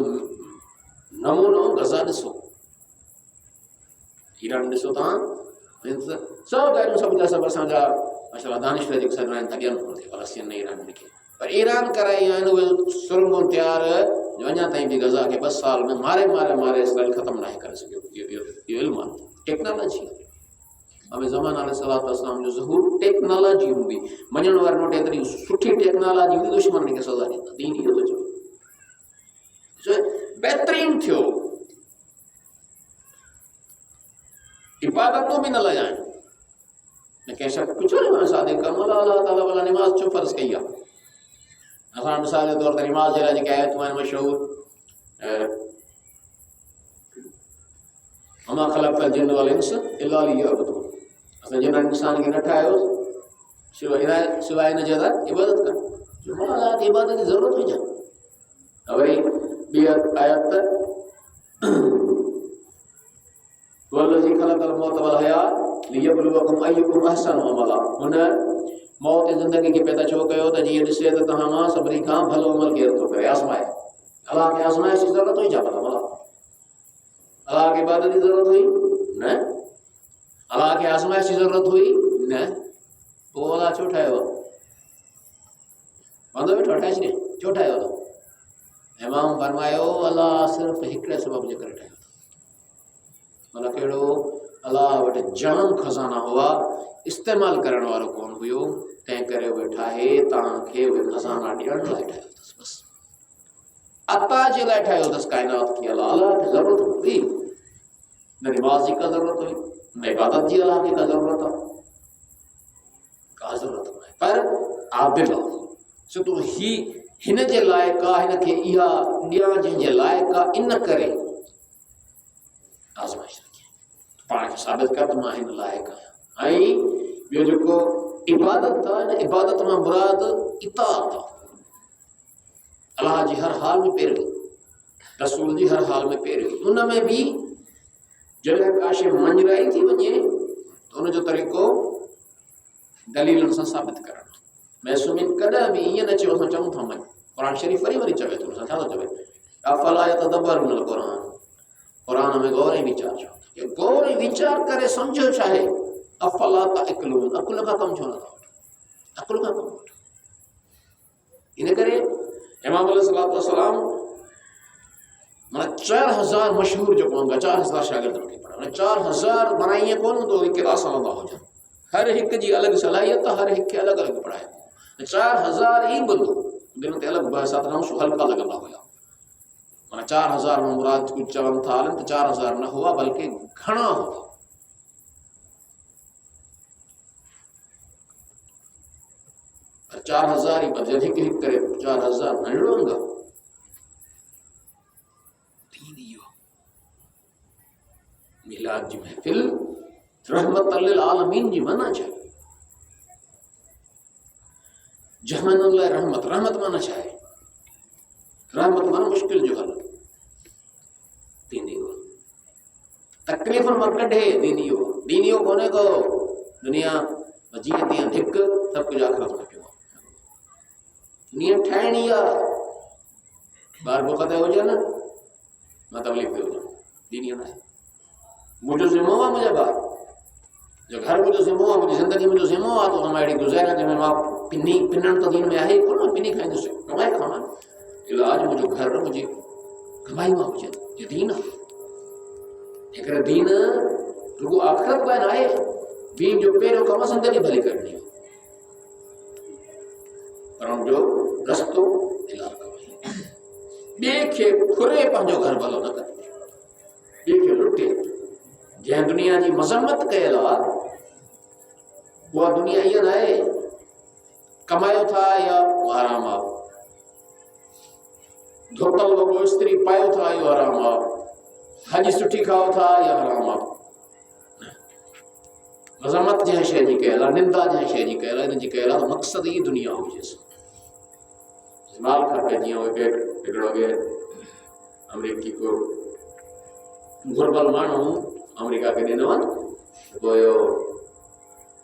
नमूनो गज़ा ॾिसो ईरान ॾिसो तव्हां सभु ॻाल्हियूं सभु जा सभु असांजा माशाल्लाह दानिश वैदिक सर आहिनि था ॾियनि कोन फलस्तीन ने ईरान खे पर ईरान कराई आहिनि उहे सुरंगूं तयारु जो अञा ताईं बि गज़ा खे 2 साल में मारे इसराइल ख़तमु नाहे करे सघियो इहो इल्मु आहे टेक्नोलॉजी हमें ज़मान अलैहिस्सलातु वस्सलाम जो ज़हूर टेक्नोलॉजी हूंदी मञण वारनि वटि एतिरी सुठी टेक्नोलॉजी हूंदी दुश्मन खे सज़ा ॾींदा दीन इहो थो चवे बहितरीन थियो इबादतों भी न लगाएं न कह शक पुछो न सादिक अल्लाह ताला वाला नमाज छो फर्ज कई आहे असां मिसाल के तौर ते नमाज जे लाइ जेके आयतूं आहिनि मशहूर वमा ख़लक़तल जिन्न वल इंस इल्ला लियअबुदून असां जिन इंसान खे न ठाहियो सिवाय इन जे इबादत कर जो मां इबादत जी ज़रूरत हुजे वरी ॿी आयत वल्लज़ी ख़लक़ल मौत वल हयात लियबलुवकुम अय्युकुम अहसनु अमला हुन मौत ज़िंदगी खे पैदा छो कयो त जीअं ॾिसे त तव्हां मां सभिनी खां भलो अमल केरु थो करे आज़माए अल्लाह के आज़माइश की ज़रूरत हुई, जाता बोला अल्लाह के इबादत की ज़रूरत हुई न, अल्लाह के आज़माइश की ज़रूरत हुई न, वो अल्लाह छो ठाहियो वांदो वेठो ठाहे छॾे, छो ठाहियो अथऊं? इमाम फरमायो अल्लाह सिर्फ़ हिकिड़े सबब जे करे ठाहियो अथऊं। माना कहिड़ो? अल्लाह वटि जाम खज़ाना हुआ, इस्तेमालु करण वारो कोन हुयो, तंहिं करे उहे ठाहे तव्हांखे उहे खज़ाना ॾियण लाइ ठाहियो अथसि। बसि अता जे लाइ ठाहियो अथसि काइनात खे। अल्लाह खे ज़रूरत हुई न निमाज़ जी का ज़रूरत हुई, न इबादत जी अल्लाह खे का ज़रूरत आहे, का ज़रूरत न आहे। पर आदिल आहे, सिधो ही हिन जे लाइक़ आहे, हिन खे इहा ॾियां जंहिंजे लाइक़ आहे, इन करे आज़माइश रखी पाण खे साबित कर त मां हिन लाइक़ आहियां। ऐं ॿियो जेको इबादत आहे, हिन इबादत मां मुराद इताअत आहे, अल्लाह जी हर हाल में पैरवी, रसूल जी हर हाल में पैरवी। उन में बि जॾहिं का शइ मंझराई थी वञे त उनजो तरीक़ो दलीलनि सां साबित करणु। महसूमिन कॾहिं बि ईअं न चयो असां चऊं था मञ, क़ुरान शरीफ़ वरी वरी चवे थो, असां छा थो चवे? अफ़ला यतदब्बरुन क़ुरान, क़ुरान में गौर ऐं वीचार छो? ये गौर ऐं वीचार करे सम्झो छा आहे? अफ़ला तअक़िलून, अक़ुल खां कमु छो नथा वठो? अक़ुल खां कमु वठो। इन करे इमाम अलैहिस्सलातु वस्सलाम माना 4000 मशहूर जो कोन 4000 शागिर्दनि खे पढ़ायो, 4000 माना ईअं कोन हूंदो कि क्लास हलंदा हुजनि, हर हिक जी अलॻि सलाहियत, हर हिक खे अलॻि अलॻि पढ़ाए। 4000 ई ॿुधो, जिन ते अलॻि बहस हल्का लॻंदा हुया। माना 4000 में मुराद कुझु चवनि था हलनि त 4000 न हुआ बल्कि घणा हुआ। पर 4000 ई पर जॾहिं हिकु करे 4000 नंढड़ो हूंदा। मिलाद जी महफिल रहमत लिल आलमीन जी माना छा आहे? जहाननि लाइ रहमत। रहमत माना छा आहे? रहमत माना मुश्किल जो हल, दीनी तकलीफ़ मां कढे दीनी हो। दीनी हो कोन्हे को दुनिया जीअं तीअं धिक सभु कुझु आख़िरत में पियो आहे। दुनिया ठाहिणी आहे, ॿार बुख ते हुजनि, मां तकलीफ़ ते हुजां, दीनी न आहे। मुंहिंजो ज़िम्मो आहे मुंहिंजा ॿार, जो घर मुंहिंजो ज़िम्मो आहे, मुंहिंजी ज़िंदगी मुंहिंजो ज़िम्मो आहे, त मां अहिड़ी गुज़ारियां जंहिंमें मां पिनण त दीन में आहे कोन, मां पिनी खाईंदुसि, कमाए खावां, इलाज मुंहिंजो घर मुंहिंजी कमाई मां हुजे, इहो दीन आहे। हिकिड़े दीन रुॻो आख़िरत लाइ न आहे, दीन जो पहिरियों कमु ज़िंदगी भली करणी आहे, पर हुनजो रस्तो इलाज कमाई। ॿिए खे खुरे पंहिंजो घर भलो न करे, ॿिए खे लुटे। जंहिं दुनिया जी मज़म्मत कयल आहे उहा दुनिया ईअं न आहे कमायो था या आराम आहे, धोतल वॻो इस्त्री पायो था इहो आराम आहे, हज सुठी खाओ था या आराम आहे। मज़म्मत जंहिं शइ जी कयल आहे, निंदा जंहिं शइ जी कयल आहे, हिन जी कयल आहे मक़सद ई दुनिया हुजेसि। इस्तेमाल खपे। जीअं उहे हिकिड़ो अमरीकी को घुरबल माण्हू अमेरिका खे ॾिनो आहे, पोइ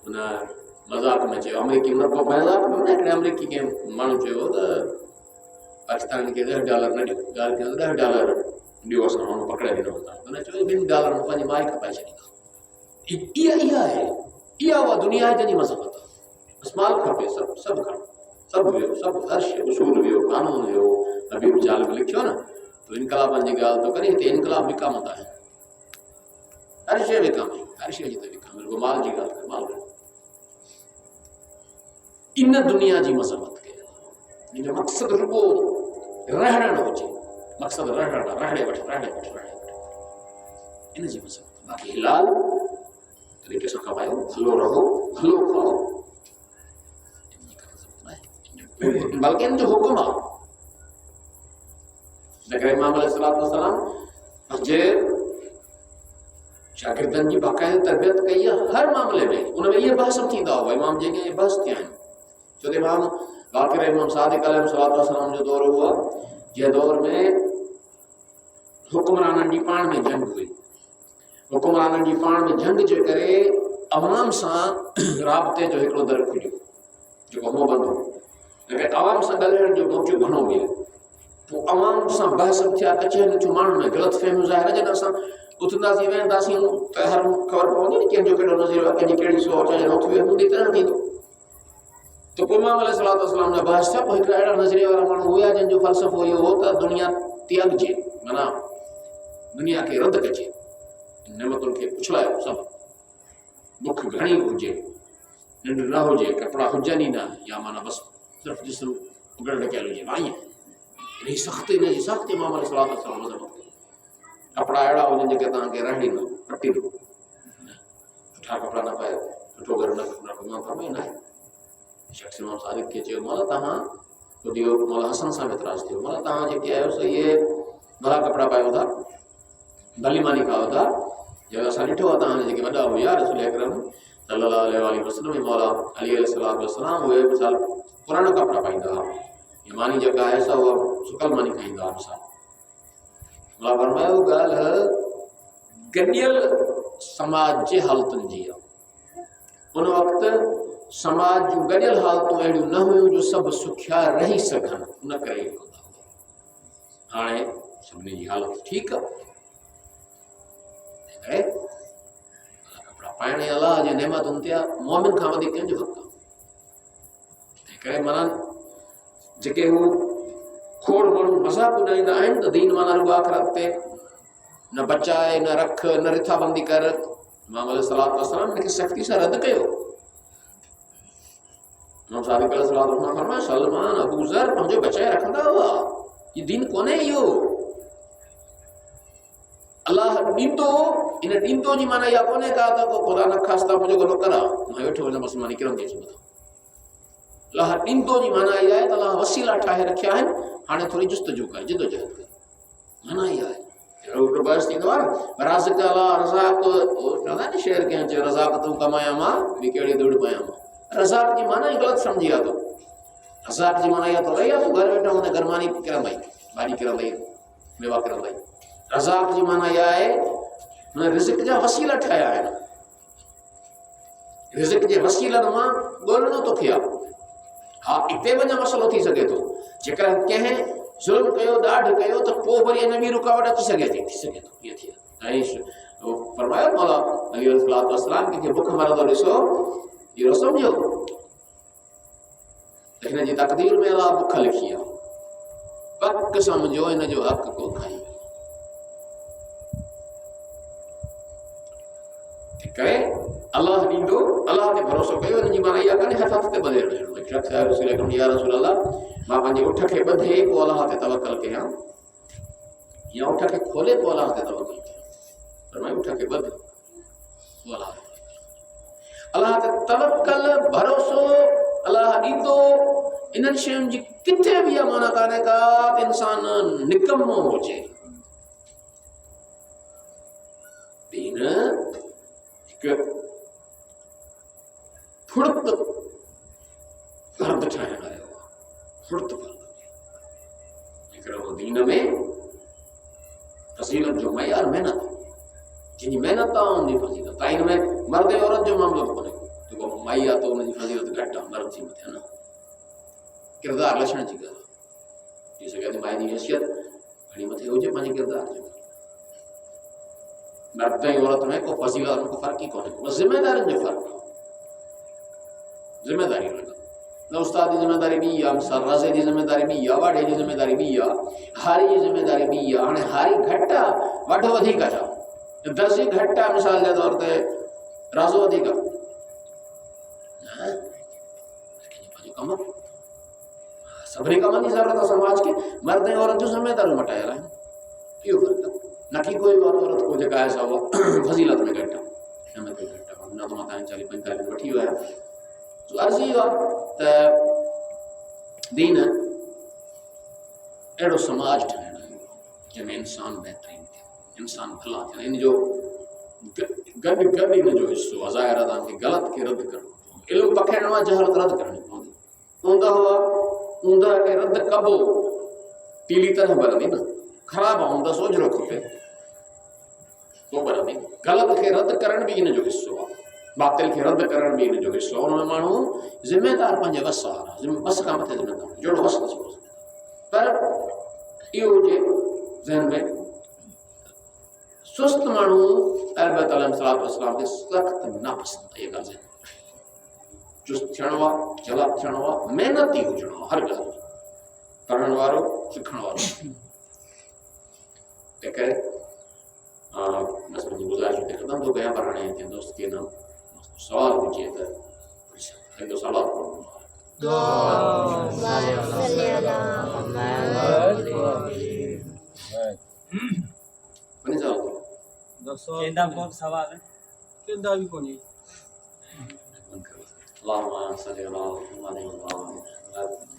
हुन मज़ाक में चयो, अमरीकी न पोइ मज़ाक में हिकिड़े अमरीकी खे माण्हू चयो त पाकिस्तान खे $10 न ॾियो, ॻाल्हि कयो $10 ॾियो, असां माण्हू पकड़े ॾिनो था। हुन चयो $2 में पंहिंजी माई खपाए छॾींदा। इहा आहे, इहा उहा दुनिया आहे जंहिंजी मज़म्मत आहे। इस्तेमाल खपे, सभु खणो, सभु वियो, सभु हर शइ उसूल वियो, कानून वियो। हबीब जाल में लिखियो न, तो इनकलाबनि जी ॻाल्हि थो करे, हिते इनकलाब विकामत आहे, हर शइ विकाम आहे, हर शइ जी त विकाम, रुॻो माल जी ॻाल्हि करे, माल इन दुनिया जी मज़म्मत कई, जंहिंजो मक़सदु रुॻो रहण न हुजे, मक़सदु रहणे वठ, इन जी मज़म्मत। बाक़ी हिलाल तरीक़े सां कमायो, भलो रहो, भलो खाओ, बल्कि इन जो हुकुम आहे। इमाम अलैहिस्सलाम पंहिंजे शागिर्दनि जी बाक़ाइदा तरबियत कई आहे हर मामले में। उन में इहे बहस थींदा हुआ, इमाम जेके इहे बहस थिया आहिनि। छो त इमाम आख़िर इमाम सादिक़ अलैहिस्सलाम जो दौर हुआ, जंहिं दौर में हुक्मराननि जी पाण में जंग हुई। हुक्मराननि जी पाण में जंग जे करे अवाम सां राब्ते जो हिकिड़ो दर खुलियो, जेको मुंहुं बंदि हो, लेकिन अवाम सां ॻाल्हाइण जो मौक़ो घणो मिलियो। पोइ अवाम सां बहस थिया कचहरियूं थियूं, माण्हुनि में ग़लतफ़हमियूं ज़ाहिर जॾहिं असां उथंदासीं वेहंदासीं त हर ख़बर पवंदी न कंहिंजो कहिड़ो नज़रियो आहे, कंहिंजी कहिड़ी सोच आहे, उथी हूंदी त न थींदो। तो पोइ इमाम अलैहिस्सलाम जा बहस थिया। पोइ हिकिड़ा अहिड़ा नज़रिये वारा माण्हू हुया जंहिंजो फ़लसफ़ो इहो हो त दुनिया त्यागजे, माना दुनिया खे रद्द कजे, नेमतुनि खे उछलायो सभु, बुख घणी हुजे, निंड न हुजे, कपिड़ा हुजनि ई न, या माना बसि सिर्फ़ु जिस्म उगड़ ढकियल हुजे, ईअं इनजी सख़्ती, इनजी सख़्ती इमाम अलैहिस्सलाम कपिड़ा अहिड़ा हुजनि जेके तव्हांखे रहणी न पटी न, सुठा कपिड़ा न पायो, सुठो घर न फरमाए न आहे। शख्स इमाम सादिक खे चयो मौला तव्हां ॿुधी वियो, मौला हसन सां एतिराज़ थियो, मौला तव्हां जेके आहियो सो इहे भला कपिड़ा पायो था, भली मानी खाओ था, जो असां ॾिठो आहे तव्हांजा जेके वॾा हुया रसूल अकरम सल्लल्लाहु अलैहि वसल्लम, मौला अली अलैहिस्सलाम, उहे मिसाल पुराणा कपिड़ा पाईंदा हुआ, या मानी जेका आहे सा उहा सुकल मानी खाईंदा हुआ। मिसाल मौला फरमायो ॻाल्हि गॾियल समाज जे हालतुनि जी आहे। उन वक़्तु समाज जूं गॾियल हालतूं अहिड़ियूं न हुयूं जो सभु सुखिया रही सघनि, उन करे हाणे सभिनी जी हालत ठीकु आहे। कपिड़ा पाइण अलाह जे नेमतुनि ते आहे, मोमिन खां वधीक कंहिंजो हक़ आहे। तंहिं करे माना जेके हू खोड़ माण्हू मज़ाक उॾाईंदा आहिनि त दीन माना रुॻो आख़िरत ते न बचाए, न रख, न रिथाबंदी कर, इमाम अलैहिस्सलाम हिनखे सख़्ती सां रद्द कयो। इमाम सादिक अलैहिस्सलाम फरमायो सलमान अबू ज़र पंहिंजो बचाए रखंदा हुआ, ये दीन कोन्हे इहो। अलाह ॾींदो, इन ॾींदो जी माना इहा कोन्हे का त को ख़ुदा न ख़ास्ता मुंहिंजो नौकर आहे, मां वेठो वञा बसि मां निकिरंदी अचां। अलाह ॾींदो जी माना इहा आहे त अलाह वसीला ठाहे रखिया आहिनि, हाणे थोरी जुस्तजू कर, जिदोजहद कर, माना इहा आहे। अहिड़ो बहस थींदो आहे न, राज़िक अलाह रज़ाक, चवंदा आहिनि शेर कंहिं चयो रज़ाक तूं कमाया मां ॿी कहिड़ी दौड़ पायां मां। रज़ाक जी माना ई ग़लति सम्झी आहे तो। रज़ाक जी माना इहा थोरी आहे तूं घर वेठो हूंदे घरमानी किरंदई, भाॼी किरंदई, मेवा किरंदई। रज़ाक जी माना इहा आहे हुन रिज़िक जा वसीला ठाहिया आहिनि, रिज़िक जे वसीलनि मां ॻोल्हणो तोखे आहे। हा हिते वञा मसइलो थी सघे थो, जेकर कंहिं ज़ुल्म कयो, ॾाढ कयो त पोइ वरी अञा ॿी रुकावट अची सघे थी, ईअं थी। ऐं फरमायो मौला अली अलैहिस्सलाम कंहिंखे बुख मरंदो ॾिसो, इहो सम्झो त हिन जी तक़दीर में अलाह बुख लिखी आहे, पक सम्झो हिन जो हक़ को खाई वियो। करे अलाह ॾींदो, अलाह ते भरोसो कयो, हिन जी माना इहा कान्हे हथ हथ ते ॿधे रहणो। हिकु शख़्स आयो रसूल अकरम या रसूल अल्लाह, मां पंहिंजे उठ खे ॿधे पोइ अलाह ते तवकल कयां, या उठ खे खोले पोइ अलाह ते तवकल कयां। फरमायो उठ खे ॿध पोइ अलाह ते तवकल, भरोसो अलाह ॾींदो। इन्हनि शयुनि जी किथे बि इहा माना कान्हे का त इंसान निकमो हुजे। दीन हिकु फुर्त फर्द ठाहिण आयो आहे, फुर्त फर्द। हिकिड़ो दीन में फज़ीलत जो मयार महिनत, जिनी महिनत आहे उनजी फज़ीलत आहे। हिन में मर्द ऐं औरत जो मामलो कोन्हे, जेको माई आहे त उनजी फज़ीलत घटि आहे, मर्द जी मथे न। किरदार लक्षण जी ॻाल्हि थी सघे थी माई जी हैसियत घणी मथे हुजे पंहिंजे किरदार जे। मर्द ऐं औरत में को फज़ीलत में को फ़र्क़ु ई कोन्हे, बसि ज़िमेदारियुनि जो फ़र्क़ु आहे। ज़िमेदारी न उस्ताद जी ज़िमेदारी ॿी आहे, मिसाल राज़े जी ज़िमेदारी ॿी आहे, वाढे जी ज़िमेदारी ॿी आहे, हारी जी ज़िमेदारी ॿी आहे। हाणे हारी घटि आहे, वाढो वधीक आहे, दर्जी घटि आहे, मिसाल जे तौर ते राज़ो वधीक आहे। पंहिंजो कमु सभिनी कमनि जी ज़रूरत आहे समाज खे। मर्द ऐं औरत जूं ज़िमेदारियूं मटायल आहिनि, इहो फ़र्क़ु आहे। न की कोई औरत को जेका आहे सा उहा फज़ीलत में घटि आहे, हिनमें कोई घटि आहे। न त मां तव्हांखे 40-45 वठी वियो आहियां। अर्ज़ु इहो आहे त दीन अहिड़ो समाज ठाहिणो आहे जंहिंमें इंसान बहितरीनु थिए, इंसान भला थिए। इन जो गॾु गॾु इन जो हिसो आहे ज़ाहिर आहे तव्हांखे ग़लति खे रद्द करणो पवंदो, इल्मु पखिड़णो आहे, जहलत रद्द करणी पवंदी। ऊंदह खे रद्द कबो, पीली तरह भरंदी न, ख़राब आहे ऊंदह सोझरो खपे पोइ भरंदी। ग़लति खे रद्द करण बि इन जो हिसो आहे, बातिल खे रद्द करण बि इन जो हिसो आहे। उन माण्हू ज़िमेदार पंहिंजे वस आहे, बस खां मथे ज़िमेदार, जहिड़ो वस अची पर इहो हुजे ज़हन में। सुस्त माण्हू अलबत अलैहिस्सलाम खे सख़्त नापसंद आहे, इहा ॻाल्हि ज़हन में। चुस्त थियणो आहे, जवाबु थियणो आहे, महिनती हुजणो आहे, हर ॻाल्हि करण वारो, सिखण वारो। तंहिं करे बसि मुंहिंजी गुज़ारिश ते ख़तमु थो कयां, पर हाणे कंहिं दोस्त खे न सवाल हुजे त हिकु सवाल करणो आहे। वञी सवाल केंदा भी कोनी। अल्लाहुम्मा सल्ली अला मुहम्मद व अला